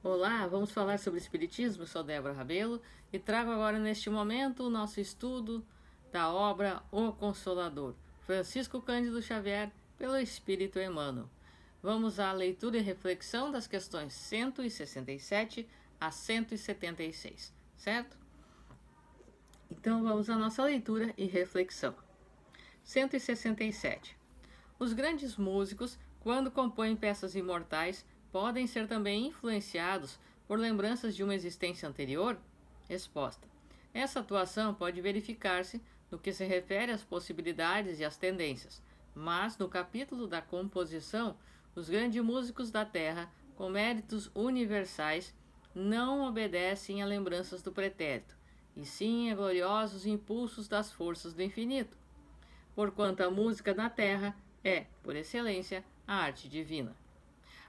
Olá, vamos falar sobre Espiritismo. Eu sou Débora Rabelo e trago agora neste momento o nosso estudo da obra O Consolador, Francisco Cândido Xavier, pelo Espírito Emmanuel. Vamos à leitura e reflexão das questões 167 a 176, certo? Então vamos à nossa leitura e reflexão. 167. Os grandes músicos, quando compõem peças imortais, podem ser também influenciados por lembranças de uma existência anterior? Resposta: essa atuação pode verificar-se no que se refere às possibilidades e às tendências, mas no capítulo da composição, os grandes músicos da Terra, com méritos universais, não obedecem a lembranças do pretérito, e sim a gloriosos impulsos das forças do infinito, porquanto a música na Terra é, por excelência, a arte divina.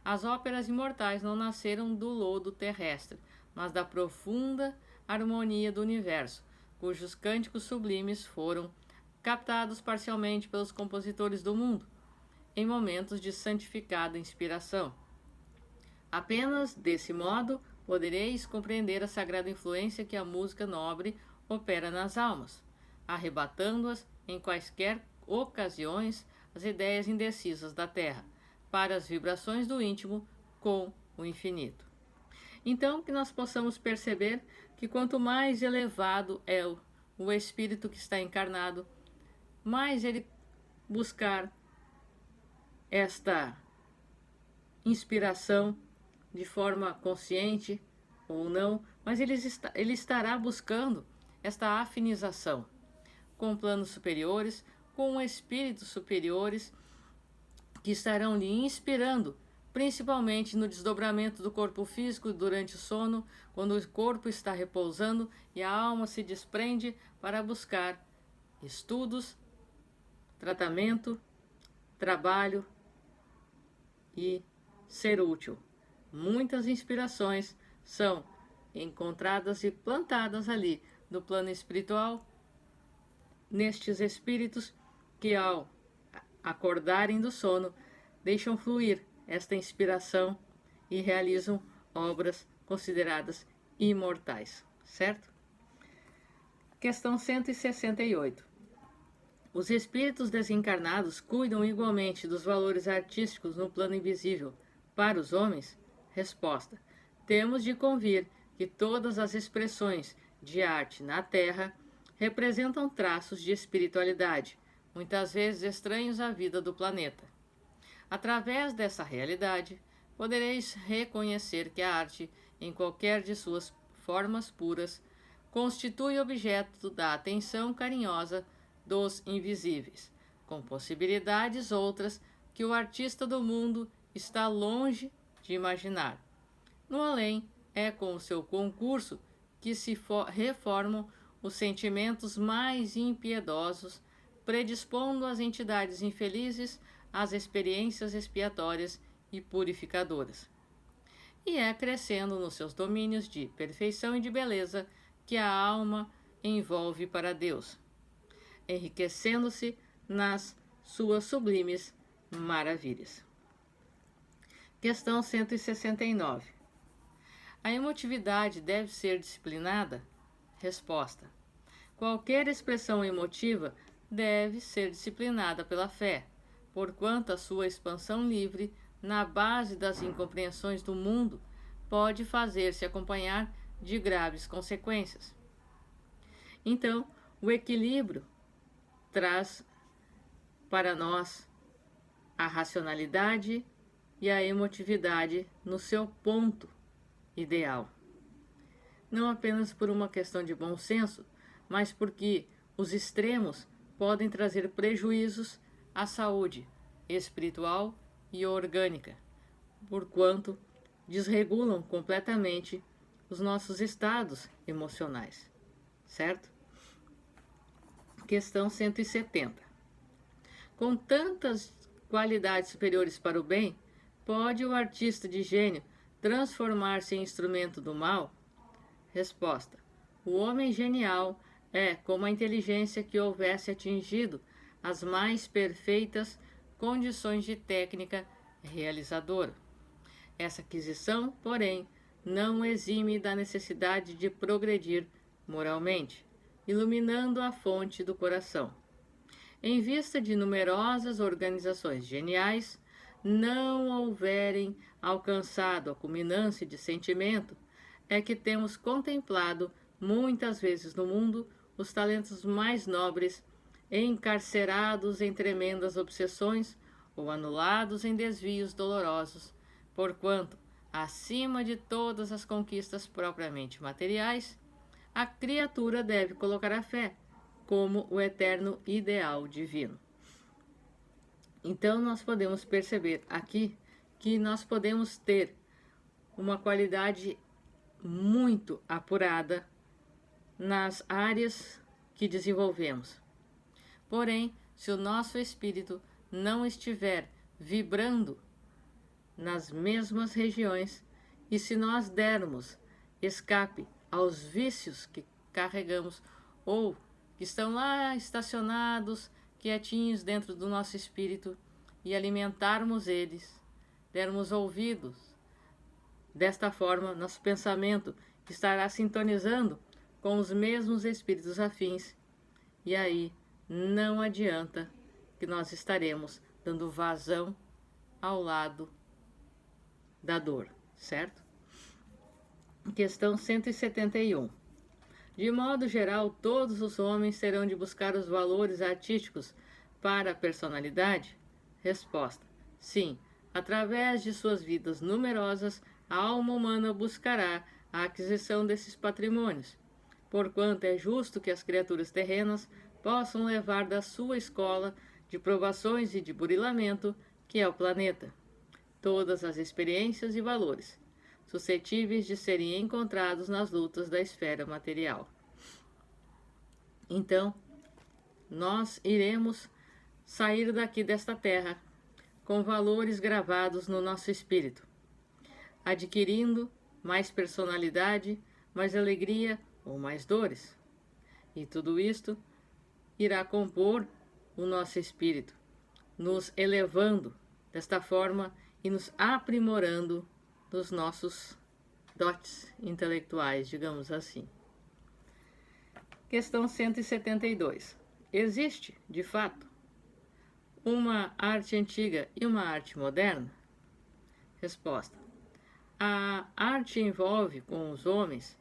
As óperas imortais não nasceram do lodo terrestre, mas da profunda harmonia do universo, cujos cânticos sublimes foram captados parcialmente pelos compositores do mundo, em momentos de santificada inspiração. Apenas desse modo podereis compreender a sagrada influência que a música nobre opera nas almas, arrebatando-as em quaisquer ocasiões as ideias indecisas da terra, para as vibrações do íntimo com o infinito. Então, que nós possamos perceber que quanto mais elevado é o espírito que está encarnado, mais ele buscar esta inspiração de forma consciente ou não, mas ele estará buscando esta afinização com planos superiores, com espíritos superiores que estarão lhe inspirando, principalmente no desdobramento do corpo físico durante o sono, quando o corpo está repousando e a alma se desprende para buscar estudos, tratamento, trabalho e ser útil. Muitas inspirações são encontradas e plantadas ali no plano espiritual, nestes espíritos que, ao acordarem do sono, deixam fluir esta inspiração e realizam obras consideradas imortais, certo? Questão 168. Os espíritos desencarnados cuidam igualmente dos valores artísticos no plano invisível para os homens? Resposta: temos de convir que todas as expressões de arte na Terra representam traços de espiritualidade, muitas vezes estranhos à vida do planeta. Através dessa realidade, podereis reconhecer que a arte, em qualquer de suas formas puras, constitui objeto da atenção carinhosa dos invisíveis, com possibilidades outras que o artista do mundo está longe de imaginar. No além, é com o seu concurso que se reformam os sentimentos mais impiedosos, predispondo as entidades infelizes às experiências expiatórias e purificadoras. E é crescendo nos seus domínios de perfeição e de beleza que a alma envolve para Deus, enriquecendo-se nas suas sublimes maravilhas. Questão 169. A emotividade deve ser disciplinada? Resposta: qualquer expressão emotiva deve ser disciplinada pela fé, porquanto a sua expansão livre, na base das incompreensões do mundo, pode fazer-se acompanhar de graves consequências. Então, o equilíbrio traz para nós a racionalidade e a emotividade no seu ponto ideal. Não apenas por uma questão de bom senso, mas porque os extremos podem trazer prejuízos à saúde espiritual e orgânica, porquanto desregulam completamente os nossos estados emocionais, certo? Questão 170. Com tantas qualidades superiores para o bem, pode o artista de gênio transformar-se em instrumento do mal? Resposta: o homem genial é como a inteligência que houvesse atingido as mais perfeitas condições de técnica realizadora. Essa aquisição, porém, não exime da necessidade de progredir moralmente, iluminando a fonte do coração. Em vista de numerosas organizações geniais não houverem alcançado a culminância de sentimento, é que temos contemplado muitas vezes no mundo os talentos mais nobres encarcerados em tremendas obsessões ou anulados em desvios dolorosos, porquanto, acima de todas as conquistas propriamente materiais, a criatura deve colocar a fé como o eterno ideal divino. Então nós podemos perceber aqui que nós podemos ter uma qualidade muito apurada nas áreas que desenvolvemos. Porém, se o nosso espírito não estiver vibrando nas mesmas regiões, e se nós dermos escape aos vícios que carregamos ou que estão lá estacionados, quietinhos dentro do nosso espírito, e alimentarmos eles, dermos ouvidos, desta forma nosso pensamento estará sintonizando com os mesmos espíritos afins, e aí não adianta que nós estaremos dando vazão ao lado da dor, certo? Questão 171. De modo geral, todos os homens terão de buscar os valores artísticos para a personalidade? Resposta: sim. Através de suas vidas numerosas, a alma humana buscará a aquisição desses patrimônios, porquanto é justo que as criaturas terrenas possam levar da sua escola de provações e de burilamento, que é o planeta, todas as experiências e valores suscetíveis de serem encontrados nas lutas da esfera material. Então, nós iremos sair daqui desta terra com valores gravados no nosso espírito, adquirindo mais personalidade, mais alegria ou mais dores. E tudo isto irá compor o nosso espírito, nos elevando desta forma e nos aprimorando dos nossos dotes intelectuais, digamos assim. Questão 172. Existe, de fato, uma arte antiga e uma arte moderna? Resposta: a arte envolve com os homens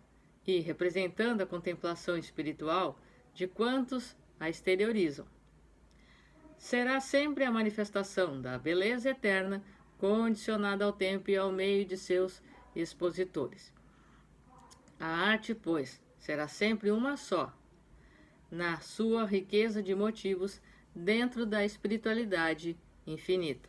e representando a contemplação espiritual de quantos a exteriorizam. Será sempre a manifestação da beleza eterna, condicionada ao tempo e ao meio de seus expositores. A arte, pois, será sempre uma só, na sua riqueza de motivos dentro da espiritualidade infinita.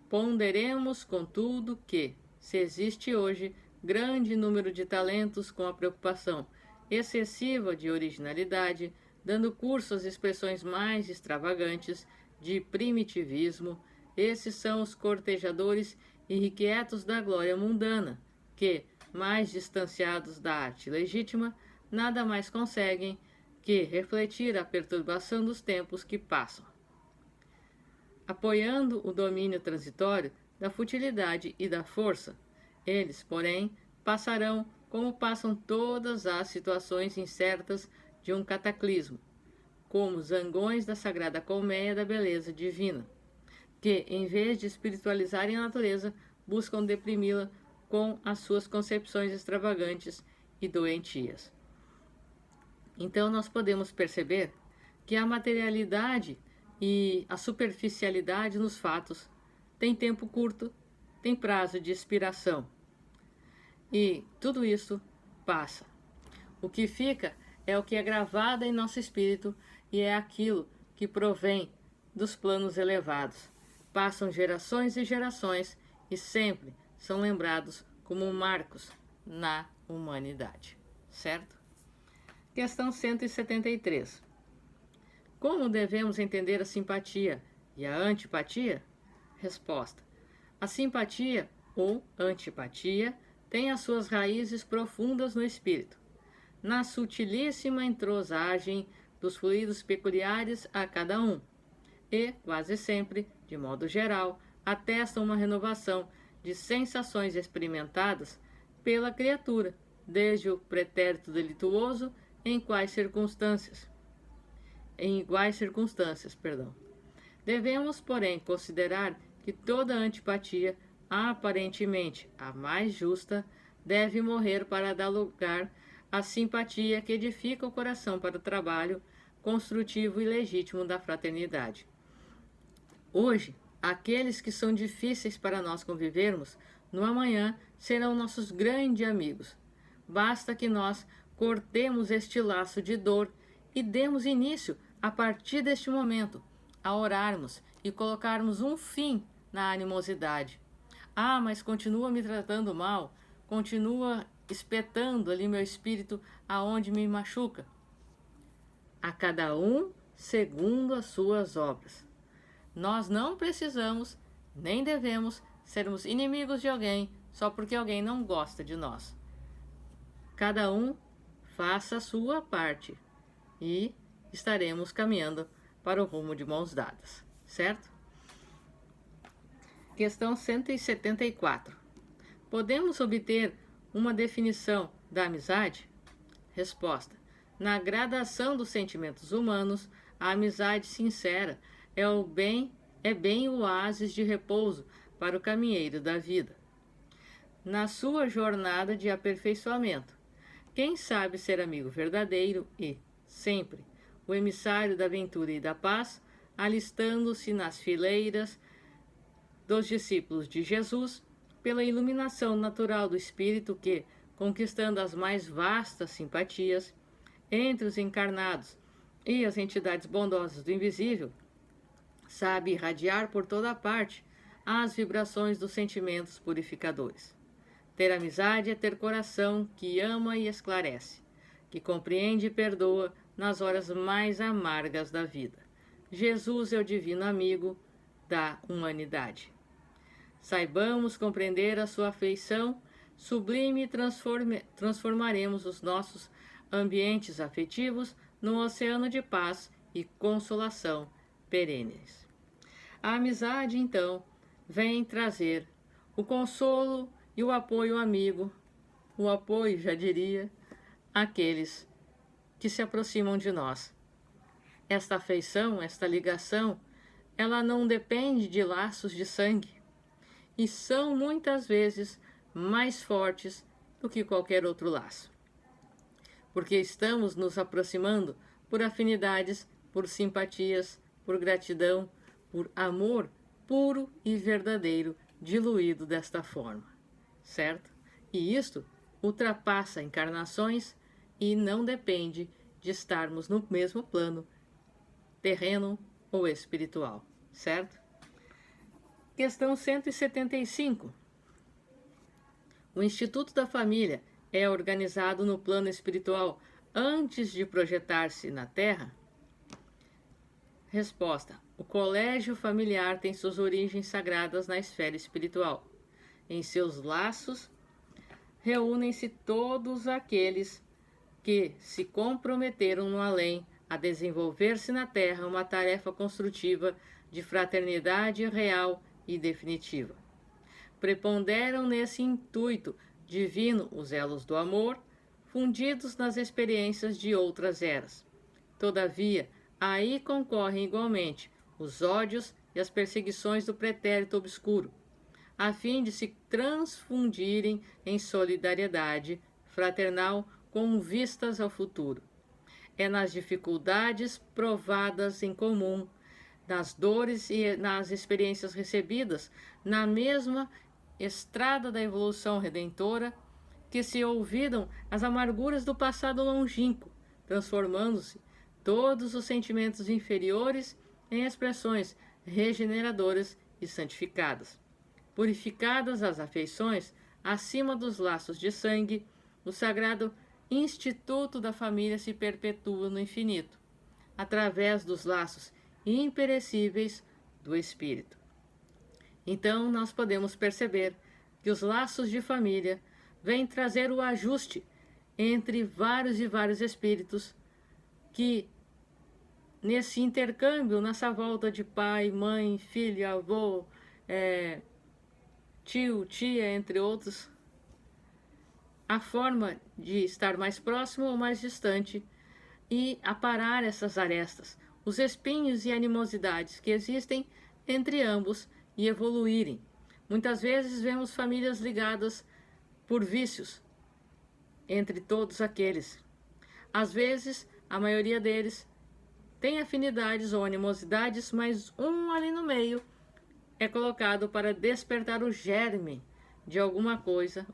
Ponderemos, contudo, que, se existe hoje grande número de talentos com a preocupação excessiva de originalidade, dando curso às expressões mais extravagantes de primitivismo, esses são os cortejadores irrequietos da glória mundana, que, mais distanciados da arte legítima, nada mais conseguem que refletir a perturbação dos tempos que passam, apoiando o domínio transitório da futilidade e da força. Eles, porém, passarão como passam todas as situações incertas de um cataclismo, como zangões da sagrada colmeia da beleza divina, que, em vez de espiritualizarem a natureza, buscam deprimi-la com as suas concepções extravagantes e doentias. Então nós podemos perceber que a materialidade e a superficialidade nos fatos tem tempo curto, tem prazo de expiração. E tudo isso passa. O que fica é o que é gravado em nosso espírito e é aquilo que provém dos planos elevados. Passam gerações e gerações e sempre são lembrados como marcos na humanidade. Certo? Questão 173. Como devemos entender a simpatia e a antipatia? Resposta: a simpatia ou antipatia tem as suas raízes profundas no espírito, na sutilíssima entrosagem dos fluidos peculiares a cada um, e, quase sempre, de modo geral, atestam uma renovação de sensações experimentadas pela criatura, desde o pretérito delituoso em iguais circunstâncias, perdão. Devemos, porém, considerar que toda antipatia, aparentemente a mais justa, deve morrer para dar lugar à simpatia que edifica o coração para o trabalho construtivo e legítimo da fraternidade. Hoje, aqueles que são difíceis para nós convivermos, no amanhã serão nossos grandes amigos. Basta que nós cortemos este laço de dor e demos início, a partir deste momento, a orarmos e colocarmos um fim na animosidade. Ah, mas continua me tratando mal, continua espetando ali meu espírito aonde me machuca. A cada um segundo as suas obras. Nós não precisamos, nem devemos, sermos inimigos de alguém só porque alguém não gosta de nós. Cada um faça a sua parte e estaremos caminhando para o rumo de mãos dadas, certo? Questão 174. Podemos obter uma definição da amizade? Resposta. Na gradação dos sentimentos humanos, a amizade sincera é bem o oásis de repouso para o caminheiro da vida. Na sua jornada de aperfeiçoamento, quem sabe ser amigo verdadeiro e, sempre, o emissário da ventura e da paz, alistando-se nas fileiras dos discípulos de Jesus, pela iluminação natural do espírito que, conquistando as mais vastas simpatias entre os encarnados e as entidades bondosas do invisível, sabe irradiar por toda a parte as vibrações dos sentimentos purificadores. Ter amizade é ter coração que ama e esclarece, que compreende e perdoa nas horas mais amargas da vida. Jesus é o divino amigo da humanidade. Saibamos compreender a sua afeição sublime e transformaremos os nossos ambientes afetivos num oceano de paz e consolação perenes. A amizade, então, vem trazer o consolo e o apoio amigo, o apoio, já diria, àqueles que se aproximam de nós. Esta afeição, esta ligação, ela não depende de laços de sangue e são muitas vezes mais fortes do que qualquer outro laço. Porque estamos nos aproximando por afinidades, por simpatias, por gratidão, por amor puro e verdadeiro, diluído desta forma, certo? E isto ultrapassa encarnações e não depende de estarmos no mesmo plano terreno ou espiritual, certo? Questão 175. O Instituto da Família é organizado no plano espiritual antes de projetar-se na Terra? Resposta. O colégio familiar tem suas origens sagradas na esfera espiritual. Em seus laços, reúnem-se todos aqueles que se comprometeram no além a desenvolver-se na Terra uma tarefa construtiva de fraternidade real e definitiva. Preponderam nesse intuito divino os elos do amor, fundidos nas experiências de outras eras. Todavia, aí concorrem igualmente os ódios e as perseguições do pretérito obscuro, a fim de se transfundirem em solidariedade fraternal com vistas ao futuro. É nas dificuldades provadas em comum, nas dores e nas experiências recebidas, na mesma estrada da evolução redentora, que se olvidam as amarguras do passado longínquo, transformando-se todos os sentimentos inferiores em expressões regeneradoras e santificadas. Purificadas as afeições, acima dos laços de sangue, o sagrado instituto da família se perpetua no infinito, através dos laços imperecíveis do espírito. Então, nós podemos perceber que os laços de família vêm trazer o ajuste entre vários e vários espíritos que, nesse intercâmbio, nessa volta de pai, mãe, filho, avô, tio, tia, entre outros, a forma de estar mais próximo ou mais distante e aparar essas arestas, os espinhos e animosidades que existem entre ambos e evoluírem. Muitas vezes vemos famílias ligadas por vícios entre todos aqueles. Às vezes, a maioria deles tem afinidades ou animosidades, mas um ali no meio é colocado para despertar o germe de alguma coisa,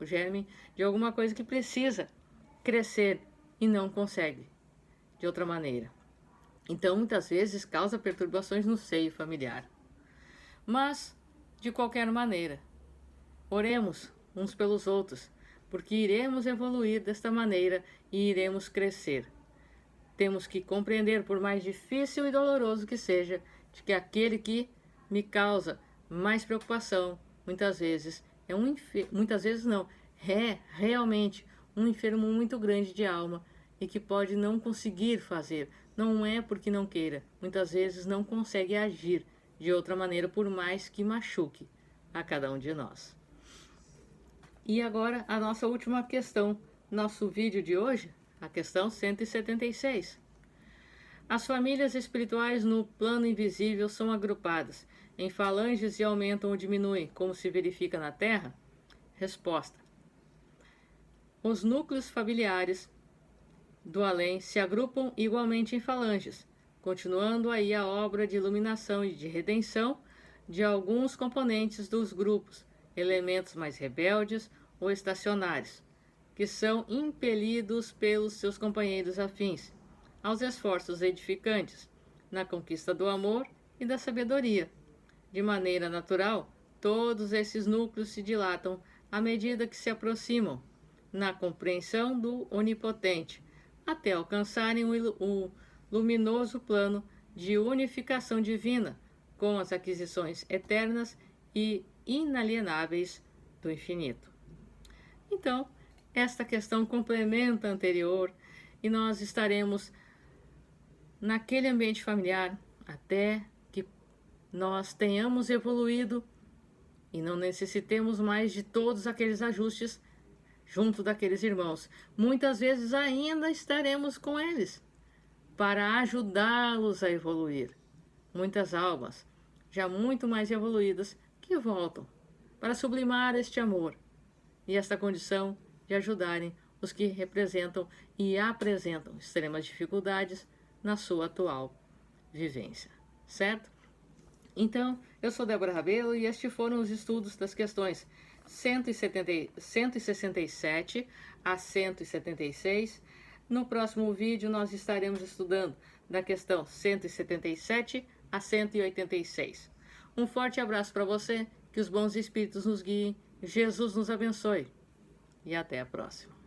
que precisa crescer e não consegue de outra maneira. Então, muitas vezes causa perturbações no seio familiar. Mas, de qualquer maneira, oremos uns pelos outros, porque iremos evoluir desta maneira e iremos crescer. Temos que compreender, por mais difícil e doloroso que seja, de que aquele que me causa mais preocupação, muitas vezes é realmente um enfermo muito grande de alma e que pode não conseguir fazer. Não é porque não queira, muitas vezes não consegue agir de outra maneira, por mais que machuque a cada um de nós. E agora a nossa última questão, nosso vídeo de hoje, a questão 176. As famílias espirituais no plano invisível são agrupadas em falanges e aumentam ou diminuem, como se verifica na Terra? Resposta: os núcleos familiares do além se agrupam igualmente em falanges, continuando aí a obra de iluminação e de redenção de alguns componentes dos grupos, elementos mais rebeldes ou estacionários, que são impelidos pelos seus companheiros afins aos esforços edificantes na conquista do amor e da sabedoria. De maneira natural, todos esses núcleos se dilatam à medida que se aproximam na compreensão do Onipotente, até alcançarem o luminoso plano de unificação divina com as aquisições eternas e inalienáveis do infinito. Então, esta questão complementa a anterior e nós estaremos naquele ambiente familiar até que nós tenhamos evoluído e não necessitemos mais de todos aqueles ajustes junto daqueles irmãos. Muitas vezes ainda estaremos com eles para ajudá-los a evoluir. Muitas almas, já muito mais evoluídas, que voltam para sublimar este amor e esta condição de ajudarem os que representam e apresentam extremas dificuldades na sua atual vivência, certo? Então, eu sou Débora Rabelo e estes foram os estudos das questões 167 a 176. No próximo vídeo nós estaremos estudando da questão 177 a 186. Um forte abraço para você, que os bons espíritos nos guiem, Jesus nos abençoe e até a próxima.